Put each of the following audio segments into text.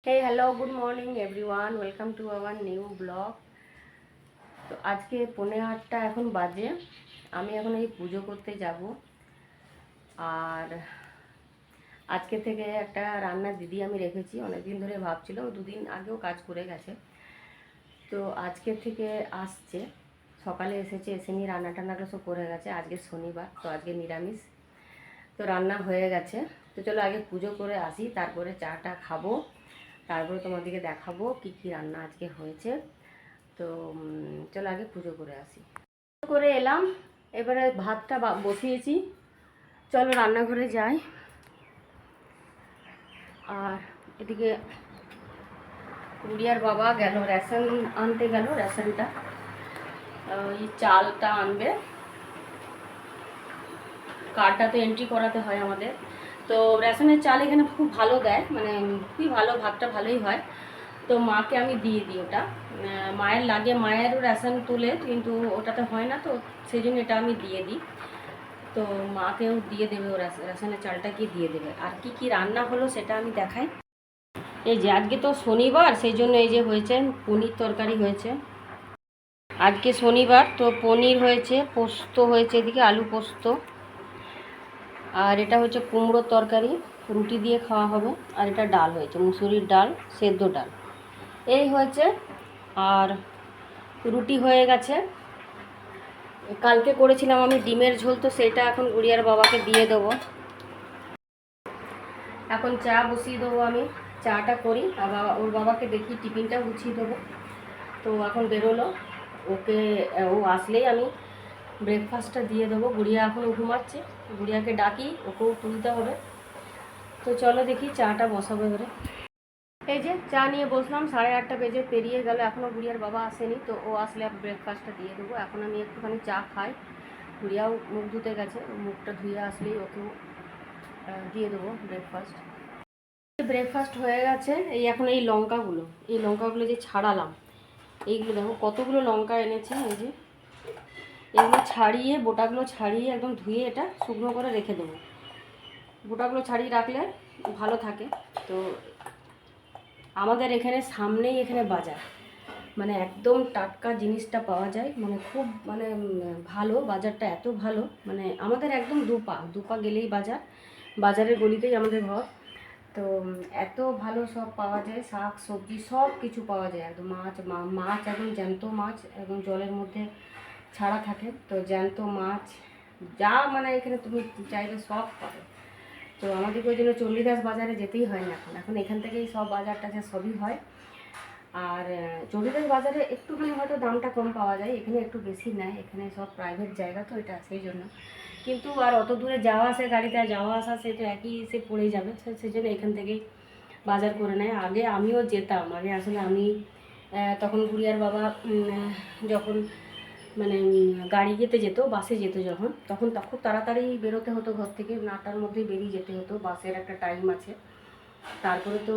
Hey hello good morning everyone welcome to our new blog. তো আজকে 8:30 এখন বাজে। আমি এখন এই পুজো করতে যাব। আর আজকে থেকে একটা রান্নার দিদি আমি রেখেছি, অনেকদিন ধরে ভাবছিলাম, দুদিন আগেও কাজ করে গেছে। তো আজকে থেকে আসছে, সকালে এসেছে, এসে নিয়ে রান্না টান্নাটা সব করে গেছে। আজকে শনিবার, তো আজকে নিরামিষ, তো রান্না হয়ে গেছে। তো চলো আগে পুজো করে আসি, তারপরে চাটা খাবো, তারপরে তোমাদেরকে দেখাবো কি কি রান্না আজকে হয়েছে। তো চলো আগে পুজো করে আসি। পুজো করে এলাম, এবারে ভাতটা বসিয়েছি। চলো রান্নাঘরে যাই। আর এদিকে গুড়িয়ার বাবা গেল রেশন আনতে, গেল রেশনটা, ওই চালটা আনবে। কার্ডটা তো এন্ট্রি করাতে হয় আমাদের। তো রেশনের চাল এখানে খুব ভালো দেয়, মানে খুবই ভালো, ভাতটা ভালোই হয়। তো মাকে আমি দিয়ে দিই ওটা, মায়ের লাগে, মায়েরও রেশন তুলে, কিন্তু ওটাতে হয় না, তো সেই জন্য এটা আমি দিয়ে দিই। তো মাকেও দিয়ে দেবে, ও রেশনের চালটা কি দিয়ে দেবে। আর কি কি রান্না হলো সেটা আমি দেখাই। এই যে আজকে তো শনিবার, সেই জন্য এই যে হয়েছে পনির তরকারি হয়েছে। আজকে শনিবার, তো পনির হয়েছে, পোস্ত হয়েছে, এদিকে আলু পোস্ত। আর এটা হচ্ছে কুমড়োর তরকারি, রুটি দিয়ে খাওয়া হবে। আর এটা ডাল হয়েছে, মুসুরির ডাল, সেদ্ধ ডাল, এই হয়েছে। আর রুটি হয়ে গেছে। কালকে করেছিলাম আমি ডিমের ঝোল, তো সেটা এখন গুড়িয়ার বাবাকে দিয়ে দেবো। এখন চা বসিয়ে দেবো আমি, চাটা করি, আর ওর বাবাকে দেখি টিফিনটা গুছিয়ে দেবো। তো এখন বেরোলো, ওকে ও আসলেই আমি ব্রেকফাস্টটা দিয়ে দেবো। গুড়িয়া এখন ঘুমাচ্ছে, গুড়িয়াকে ডাকি, ওকেও তুলতে হবে। তো চলো দেখি চাটা বসাবো এবারে। এই যে চা নিয়ে বসলাম, 8:30 বেজে পেরিয়ে গেল, এখনও গুড়িয়ার বাবা আসেনি। তো ও আসলে ব্রেকফাস্টটা দিয়ে দেবো। এখন আমি একটুখানি চা খাই। গুড়িয়াও মুখ ধুতে গেছে, মুখটা ধুয়ে আসলেই ওকেও দিয়ে দেবো ব্রেকফাস্ট। ব্রেকফাস্ট হয়ে গেছে। এই লঙ্কাগুলো যে ছাড়ালাম, এইগুলো দেখো কতগুলো লঙ্কা এনেছে। এই যে এগুলো ছাড়িয়ে, বোটাগুলো ছাড়িয়ে একদম ধুয়ে এটা শুকনো করে রেখে দেবো। বোটাগুলো ছাড়িয়ে রাখলে ভালো থাকে। তো আমাদের এখানে সামনেই এখানে বাজার, মানে একদম টাটকা জিনিসটা পাওয়া যায়, মানে খুব মানে ভালো, বাজারটা এত ভালো, মানে আমাদের একদম দুপা গেলেই বাজার, বাজারের গলিতেই আমাদের ঘর। তো এত ভালো সব পাওয়া যায়, শাক সবজি সব কিছু পাওয়া যায় একদম। মাছ একদম জ্যান্ত মাছ, একদম জলের মধ্যে ছাড়া থাকে। তো জ্যান্ত মাছ যা মানে এখানে তুমি চাইবে সব পাবে। তো আমাদেরকে ওই জন্য চণ্ডীদাস বাজারে যেতেই হয় না, এখন এখান থেকেই সব বাজার টাজার সবই হয়। আর চণ্ডীদাস বাজারে একটুখানি হয়তো দামটা কম পাওয়া যায়, এখানে একটু বেশি নেয়, এখানে সব প্রাইভেট জায়গা তো এটা, সেই জন্য। কিন্তু আর অত দূরে যাওয়া আসে, গাড়িতে যাওয়া আসা, সে তো একই সে পড়ে যাবে, সেই জন্য এখান থেকেই বাজার করে নেয়। আগে আমিও যেতাম, আগে আসলে আমি তখন গুড়িয়ার বাবা যখন মানে গাড়িতে যেত, বাসে যেত যখন, তখন খুব তাড়াতাড়ি বেরোতে হতো ঘর থেকে, 9টার মধ্যেই বেরিয়ে যেতে হতো, বাসের একটা টাইম আছে। তারপরে তো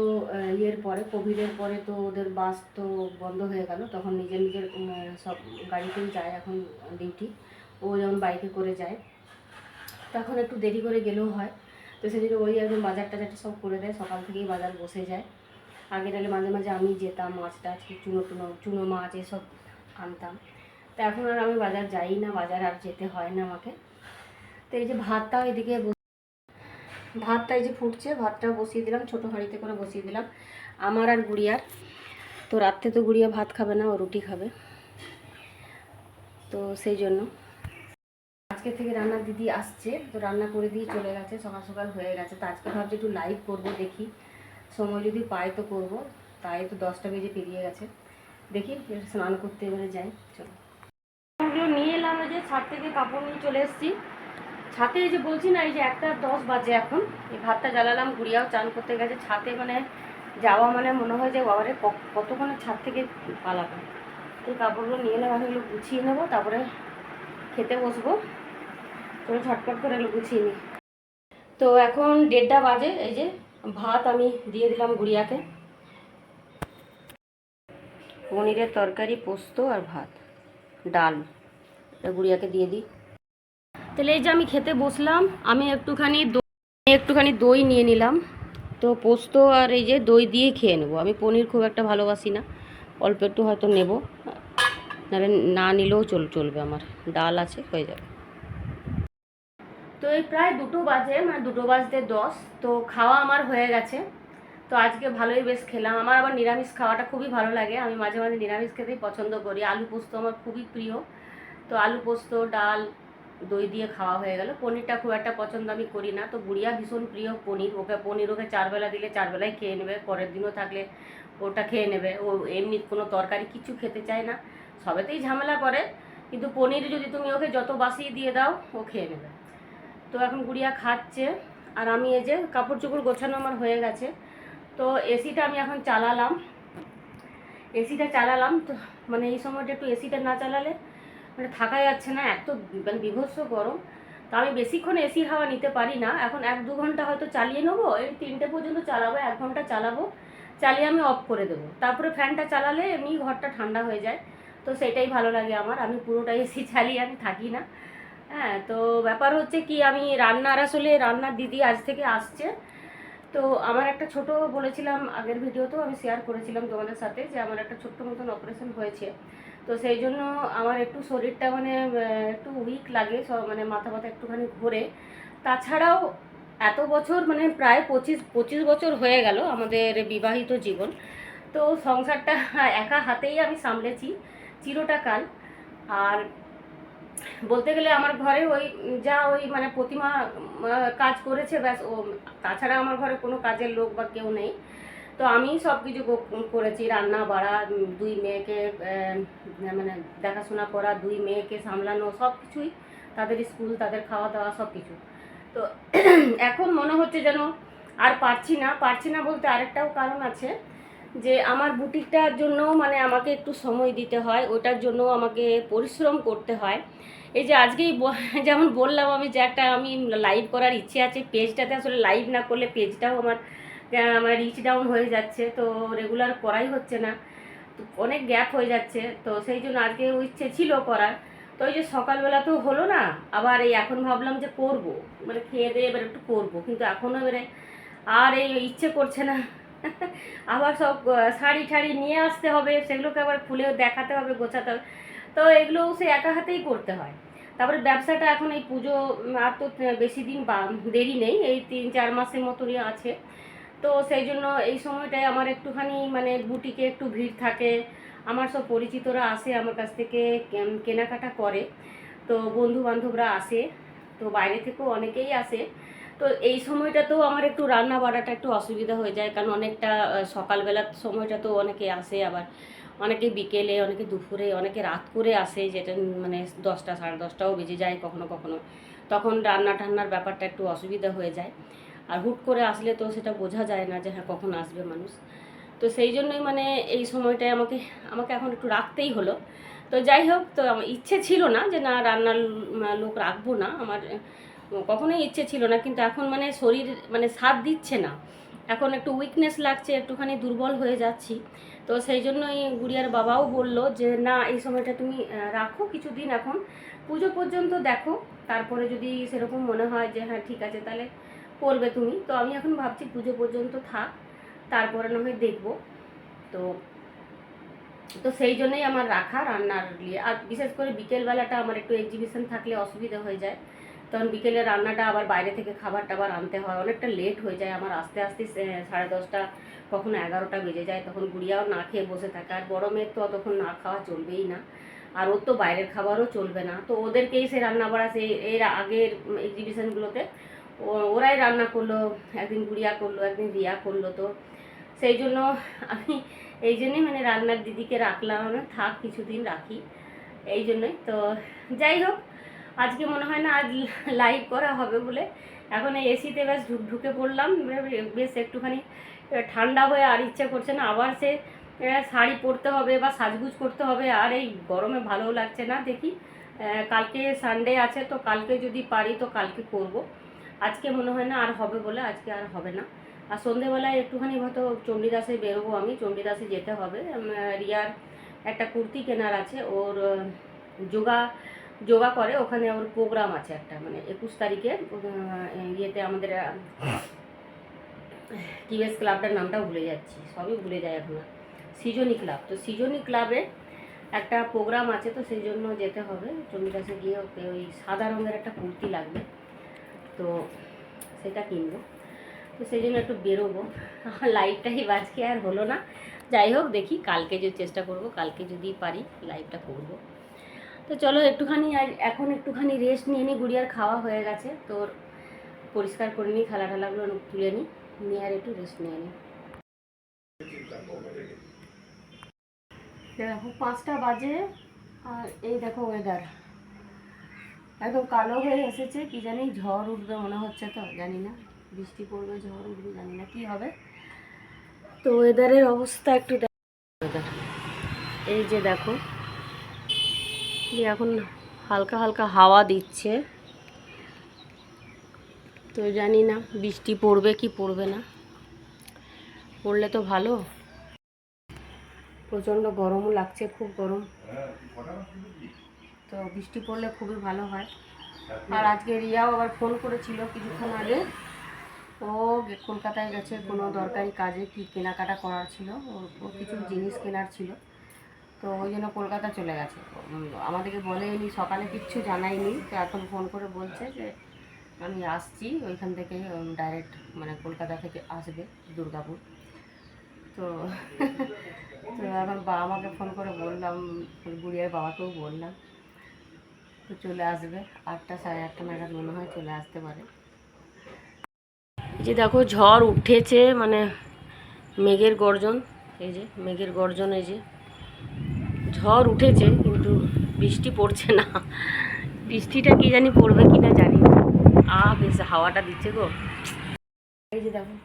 ইয়ের পরে, কোভিডের পরে তো ওদের বাস তো বন্ধ হয়ে গেল, তখন নিজের নিজের সব গাড়িতেই যায় এখন ডিউটি। ও যেমন বাইকে করে যায়, তখন একটু দেরি করে গেলেও হয়। তো সেদিকে ওই একদম বাজার টাজার সব করে দেয়, সকাল থেকেই বাজার বসে যায়। আগে নাহলে মাঝে মাঝে আমি যেতাম, মাছ টাছ চুনো মাছ এসব আনতাম। তো এখন আর আমি বাজার যাই না, বাজার আর যেতে হয় না আমাকে। তো এই যে ভাতটা এদিকে, ভাতটা এই যে ফুটছে, ভাতটা বসিয়ে দিলাম, ছোটো হাঁড়িতে করে বসিয়ে দিলাম আমার আর গুড়িয়ার। তো রাত্রে তো গুড়িয়া ভাত খাবে না, ও রুটি খাবে, তো সেই জন্য আজকে থেকে রান্নার দিদি আসছে, তো রান্না করে দিয়ে চলে গেছে, সকাল সকাল হয়ে গেছে। তো আজকে ভাবছি একটু লাইভ করবো, দেখি সময় যদি পাই তো করব। তাই তো 10টা বেজে পেরিয়ে গেছে, দেখি স্নান করতে এবারে যাই। চলো ওগুলো নিয়ে এলাম, ওই যে ছাদ থেকে কাপড় নিয়ে চলে এসেছি ছাতে। এই যে বলছি না, এই যে 1:10 বাজে এখন, এই ভাতটা জ্বালালাম, গুড়িয়াও চান করতে গেছে ছাতে, মানে যাওয়া মানে মনে হয় যে বাবারে কতক্ষণে ছাদ থেকে পালাবো। এই কাপড়গুলো নিয়ে এলাম, এগুলো গুছিয়ে নেবো, তারপরে খেতে বসবো। চলো ঝটপট করে এগুলো গুছিয়ে নিই। তো এখন 1:30 বাজে, এই যে ভাত আমি দিয়ে দিলাম গুড়িয়াকে, পনিরের তরকারি, পোস্ত আর ভাত, ডাল, এটা গুড়িয়াকে দিয়ে দিই। তাহলে এই যে আমি খেতে বসলাম, আমি একটুখানি দই নিয়ে নিলাম। তো তো পোস্ত আর এই যে দই দিয়ে খেয়ে নেবো। আমি পনির খুব একটা ভালোবাসি না, অল্প একটু হয়তো নেব, নাহলে না নিলেও চলবে, আমার ডাল আছে, হয়ে যাবে। তো এই প্রায় 2টো বাজে, মানে 2টো বাজতে 10, তো খাওয়া আমার হয়ে গেছে। তো আজকে ভালোই বেশ খেলাম। আমার আবার নিরামিষ খাওয়াটা খুবই ভালো লাগে, আমি মাঝে মাঝে নিরামিষ খেতেই পছন্দ করি। আলু পোস্ত আমার খুবই প্রিয়, তো আলু পোস্ত, ডাল, দই দিয়ে খাওয়া হয়ে গেল। পনিরটা খুব একটা পছন্দ আমি করি না, তো গুড়িয়া ভীষণ প্রিয় পনির। ওকে 4 বেলা দিলে 4 বেলায় খেয়ে নেবে, পরের দিনও থাকলে ওটা খেয়ে নেবে। ও এমনি কোনো তরকারি কিছু খেতে চায় না, সবেতেই ঝামেলা করে, কিন্তু পনির যদি তুমি ওকে যত বাসিয়ে দিয়ে দাও ও খেয়ে নেবে। তো এখন গুড়িয়া খাচ্ছে, আর আমি এই যে কাপড় চোপড় গোছানো আমার হয়ে গেছে। তো এসিটা আমি এখন চালালাম, তো মানে এই সময়টা একটু এসিটা না চালালে মানে থাকা যাচ্ছে না, এত মানে বিভৎস গরম। তো আমি বেশিক্ষণ এসির হাওয়া নিতে পারি না, এখন 1-2 ঘন্টা হয়তো চালিয়ে নেবো, এই 3টে পর্যন্ত চালাবো, 1 ঘন্টা চালাবো, চালিয়ে আমি অফ করে দেবো। তারপরে ফ্যানটা চালালে এমনি ঘরটা ঠান্ডা হয়ে যায়, তো সেটাই ভালো লাগে আমার। আমি পুরোটা এসি চালিয়ে আমি থাকি না। হ্যাঁ, তো ব্যাপার হচ্ছে কি, আমি রান্নার দিদি আজ থেকে আসছে। তো আমার একটা ছোট, বলেছিলাম আগের ভিডিওতেও আমি শেয়ার করেছিলাম তোমাদের সাথে, যে আমার একটা ছোট্ট মতন অপারেশন হয়েছে। তো সেই জন্য আমার একটু শরীরটা মানে একটু উইক লাগে, সব মানে মাথা ব্যথা একটুখানি ঘোরে। তাছাড়াও এত বছর, মানে প্রায় 25 বছর হয়ে গেল আমাদের বিবাহিত জীবন। তো সংসারটা একা হাতেই আমি সামলেছি চিরটা কাল। আর বলতে গেলে আমার ঘরে ওই মানে প্রতিমা কাজ করেছে ব্যাস, ও তাছাড়া আমার ঘরে কোনো কাজের লোক বা কেউ নেই। তো আমি সব কিছু করেছি, রান্না বাড়া, 2 মেয়েকে মানে দেখাশোনা করা, 2 মেয়েকে সামলানো, সব কিছুই, তাদের স্কুল, তাদের খাওয়া দাওয়া, সব কিছু। তো এখন মনে হচ্ছে যেন আর পারছি না বলতে আরেকটাও কারণ আছে, যে আমার বুটিকটার জন্য মানে আমাকে একটু সময় দিতে হয়, ওটার জন্য আমাকে পরিশ্রম করতে হয়। এই যে আজকেই যেমন বললাম আমি, যে আমি লাইভ করার ইচ্ছে আছে পেজটাতে, আসলে লাইভ না করলে পেজটাও আমার আমার রিচ ডাউন হয়ে যাচ্ছে, তো রেগুলার করাই হচ্ছে না, তো অনেক গ্যাপ হয়ে যাচ্ছে। তো সেই জন্য আজকে ইচ্ছে ছিল করার, তো ওই যে সকালবেলা তো হলো না, আবার এই এখন ভাবলাম যে করব, মানে খেয়ে দিয়ে এবার একটু করবো, কিন্তু এখনও এবারে আর এই ইচ্ছে করছে না। আবার সব শাড়ি ঠাড়ি নিয়ে আসতে হবে, সেগুলোকে আবার খুলে দেখাতে হবে, গোছাতে হবে, তো এগুলোও সে একা হাতেই করতে হয়। তারপরে ব্যবসাটা এখন এই পুজো আর তো বেশি দিন দেরি নেই, এই 3-4 মাসের মতনই আছে। তো সেই জন্য এই সময়টায় আমার একটুখানি মানে বুটিকে একটু ভিড় থাকে, আমার সব পরিচিতরা আসে আমার কাছ থেকে কেনাকাটা করে, তো বন্ধু বান্ধবরা আসে, তো বাইরে থেকেও অনেকেই আসে। তো এই সময়টাতেও আমার একটু রান্না বাড়াটা একটু অসুবিধা হয়ে যায়, কারণ অনেকটা সকালবেলার সময়টা তো অনেকে আসে, আবার অনেকে বিকেলে, অনেকে দুপুরে, অনেকে রাত করে আসে, যেটা মানে 10টা 10:30টাও বেজে যায় কখনো কখনো, তখন রান্না টান্নার ব্যাপারটা একটু অসুবিধা হয়ে যায়। আর হুট করে আসলে তো সেটা বোঝা যায় না যে হ্যাঁ কখন আসবে মানুষ। তো সেই জন্যই মানে এই সময়টায় আমাকে আমাকে এখন একটু রাখতেই হলো। তো যাই হোক, তো আমার ইচ্ছে ছিল না যে না রান্নার লোক রাখবো না, আমার কখনোই ইচ্ছে ছিল না, কিন্তু এখন মানে শরীর মানে সাথ দিচ্ছে না, এখন একটু উইকনেস লাগছে, একটুখানি দুর্বল হয়ে যাচ্ছি। তো সেই জন্যই গুড়িয়ার বাবাও বলল যে না এই সময়টা তুমি রাখো কিছুদিন, এখন পুজো পর্যন্ত দেখো, তারপরে যদি সেরকম মনে হয় যে হ্যাঁ ঠিক আছে তাহলে করবে তুমি। তো আমি এখন ভাবছি পুজো পর্যন্ত থাক, তারপরে না হয় দেখবো। তো তো সেই জন্যই আমার রাখা রান্নার নিয়ে। আর বিশেষ করে বিকেলবেলাটা আমার একটু এক্সিবিশন থাকলে অসুবিধা হয়ে যায়, তখন বিকেলে রান্নাটা আবার বাইরে থেকে খাবার টাবার আনতে হয়, অনেকটা লেট হয়ে যায় আমার আস্তে আস্তে 10:30, কখনো 11টা বেজে যায়, তখন গুড়িয়াও না খেয়ে বসে থাকে, আর বড় মেয়ের তো অতক্ষণ না খাওয়া চলবেই না, আর ওর তো বাইরের খাবারও চলবে না। তো ওদেরকেই সে রান্না বাড়া, সে এর আগের এক্সিবিশনগুলোতে ওরাই রান্না করলো, একদিন গুড়িয়া করলো, একদিন রিয়া করলো। তো সেই জন্য আমি এই জন্যই মানে রান্নার দিদিকে রাখলাম, আমি থাক কিছুদিন রাখি, এই জন্যই। তো যাই হোক, আজকে মনে হয় না আজ লাইভ করা হবে বলে, এখন এই এসিতে বেশ ঢুকে পড়লাম, বেশ একটুখানি ঠান্ডা হয়ে আর ইচ্ছে করছে না, আবার সে শাড়ি পরতে হবে বা সাজগুজ করতে হবে, আর এই গরমে ভালোও লাগছে না। দেখি কালকে সানডে আছে, তো কালকে যদি পারি তো কালকে করব, আজকে মনে হয় না আর হবে বলে, আজকে আর হবে না। আর সন্ধেবেলায় একটুখানি হয়তো চণ্ডীদাসে বেরোবো, আমি চণ্ডীদাসে যেতে হবে, রিয়ার একটা কুর্তি কেনার আছে, ওর যোগা যোগা করে, ওখানে ওর প্রোগ্রাম আছে একটা, মানে 21 তারিখে ইয়েতে আমাদের কিউএস ক্লাবটার নামটাও ভুলে যাচ্ছি, সবই ভুলে যায় এখন। সৃজনী ক্লাব, তো সৃজনী ক্লাবে একটা প্রোগ্রাম আছে, তো সেই জন্য যেতে হবে। চণ্ডীদাসে গিয়ে ওকে ওই সাদা রঙের একটা কুর্তি লাগবে, তো সেটা কিনবো। তো সেই জন্য একটু বেরোবো। লাইভটাই আজকে আর হলো না, যাই হোক দেখি কালকে যে চেষ্টা করব, কালকে যদি পারি লাইভটা করব। তো চলো একটুখানি আর এখন একটুখানি রেস্ট নিয়ে নিই। গুড়িয়ার খাওয়া হয়ে গেছে, তোর পরিষ্কার করে নিই, থালা ঠালাগুলো তুলে নিয়ে আর একটু রেস্ট নিয়ে নিই। দেখো 5টা বাজে, আর এই দেখো ওয়েদার একদম কালো হয়ে এসেছে। কি জানি ঝড় উঠবে মনে হচ্ছে, তো জানি না বৃষ্টি পড়বে, ঝড় উঠবে, জানি না কি হবে। তো ওয়েদারের অবস্থা একটু এই যে দেখো, এখন হালকা হালকা হাওয়া দিচ্ছে, তো জানি না বৃষ্টি পড়বে কি পড়বে না, পড়লে তো ভালো। প্রচণ্ড গরমও লাগছে, খুব গরম, তো বৃষ্টি পড়লে খুবই ভালো হয়। আর আজকে রিয়াও আবার ফোন করেছিল কিছুক্ষণ আগে, ও কলকাতায় গেছে কোনো দরকারি কাজে, কি কেনাকাটা করার ছিল, ওর কিছু জিনিস কেনার ছিল, তো ওই জন্য কলকাতা চলে গেছে। আমাদেরকে বলেনি, সকালে কিচ্ছু জানায়নি, তো এখন ফোন করে বলছে যে আমি আসছি ওইখান থেকে, ডাইরেক্ট মানে কলকাতা থেকে আসবে দুর্গাপুর। তো তো এখন আমাকে ফোন করে বললাম, গুড়িয়ার বাবাকেও বললাম, তো চলে আসবে 8টা সাড়ে 8টা নাগাদ মনে হয় চলে আসতে পারে। যে দেখো ঝড় উঠেছে, মানে মেঘের গর্জন, এই যে মেঘের গর্জন, এই যে ঝড় উঠেছে কিন্তু বৃষ্টি পড়ছে না। বৃষ্টিটা কি জানি পড়বে কিনা জানি না। বেশ হাওয়াটা দিচ্ছে গো। এই যে দেখো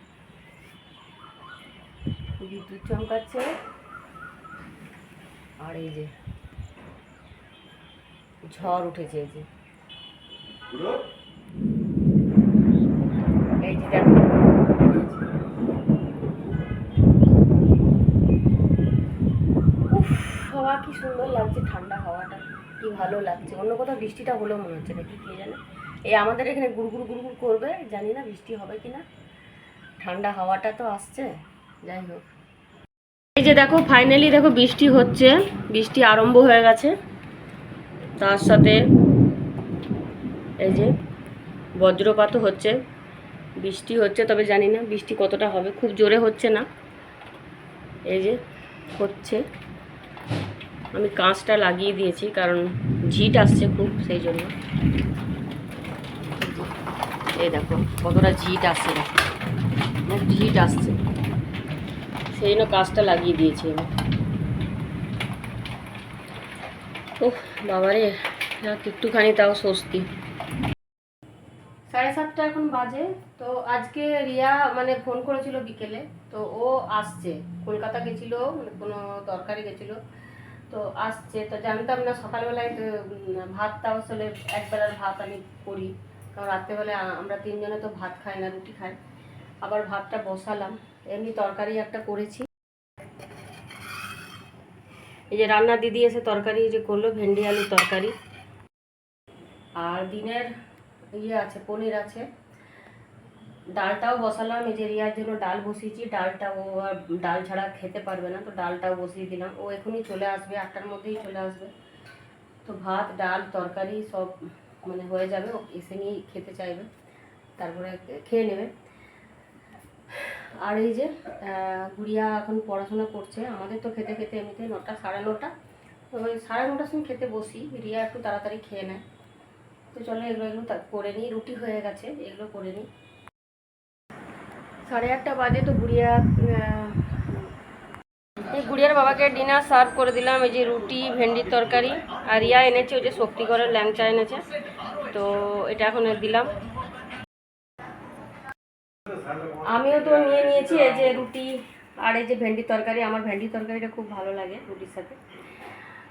বিদ্যুৎ চমকাচ্ছে, আর এই যে ঝড় উঠেছে, এই যে দেখো হাওয়া কি সুন্দর লাগছে, ঠান্ডা হাওয়াটা কি ভালো লাগছে। অন্য কোথাও বৃষ্টিটা হলেও মনে হচ্ছে নাকি কে জানে, এই আমাদের এখানে গুড়গুড় গুড়গুড় করবে, জানি না বৃষ্টি হবে কিনা। ঠান্ডা হাওয়াটা তো আসছে, যাই হোক। এই যে দেখো ফাইনালি দেখো বৃষ্টি হচ্ছে, বৃষ্টি আরম্ভ হয়ে গেছে, তার সাথে এই যে বজ্রপাতও হচ্ছে, বৃষ্টি হচ্ছে, তবে জানি না বৃষ্টি কতটা হবে, খুব জোরে হচ্ছে না, এই যে হচ্ছে। আমি কাঁচটা লাগিয়ে দিয়েছি কারণ ঝিট আসছে খুব, সেই জন্য। এই দেখো কতটা ঝিট আসছে, দেখো ঝিট আসছে, সেই জন্য কাঁচটা লাগিয়ে দিয়েছি আমি। ও বাবারে, একটুখানি তাও স্বস্তি। 7:30 এখন বাজে। তো আজকে রিয়া মানে ফোন করেছিল বিকেলে, তো ও আসছে, কলকাতা গেছিল, মানে কোনো দরকারে গেছিল, তো আসছে। তো জানতাম না সকালবেলায় ভাতটা আসলে একবেলার ভাত আমি করি, কারণ রাত্রেবেলায় আমরা 3জনে তো ভাত খাই না, রুটি খাই। আবার ভাতটা বসালাম, এমনি তরকারি একটা করেছি। এই যে রান্না দিদি এসে তরকারি যে করলো, ভেন্ডি আলুর তরকারি, আর দিনের ইয়ে আছে, পনির আছে। ডালটাও বসালাম, এই যে রিয়ার জন্য ডাল বসিয়েছি, ডালটা ও আর ডাল ছাড়া খেতে পারবে না, তো ডালটাও বসিয়ে দিলাম। ও এখনই চলে আসবে, 8টার মধ্যেই চলে আসবে, তো ভাত ডাল তরকারি সব মানে হয়ে যাবে, ও এসে নিয়েই খেতে চাইবে, তারপরে খেয়ে নেবে। আর এই যে গুড়িয়া এখন পড়াশোনা করছে, আমাদের তো খেতে খেতে এমনিতে 9টা সাড়ে 9টা, তো ওই 9:30 সময় খেতে বসি, রিয়া একটু তাড়াতাড়ি খেয়ে নেয়। তো চলো এগুলো করে নিই, রুটি হয়ে গেছে, এগুলো করে নিই। 8:30 বাজে, তো এই গুড়িয়ার বাবাকে ডিনার সার্ভ করে দিলাম। এই যে রুটি ভেন্ডির তরকারি, আর রিয়া এনেছে ওই যে শক্তিগড়ের ল্যাংচা এনেছে, তো এটা এখন দিলাম। আমিও তো নিয়ে নিয়েছি এই যে রুটি আর এই যে ভেন্ডির তরকারি, আমার ভেন্ডির তরকারিটা খুব ভালো লাগে রুটির সাথে।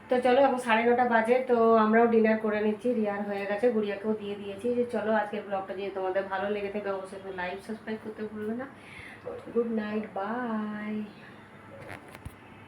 তো চলো এখন 9:30 বাজে, তো আমরাও ডিনার করে নিচ্ছি, রিয়ার হয়ে গেছে, গুড়িয়াকেও দিয়ে দিয়েছি। যে চলো আজকের ব্লগটা যদি তোমাদের ভালো লেগে থাকে অবশ্যই লাইক সাবস্ক্রাইব করতে ভুলবে না। Good night, by.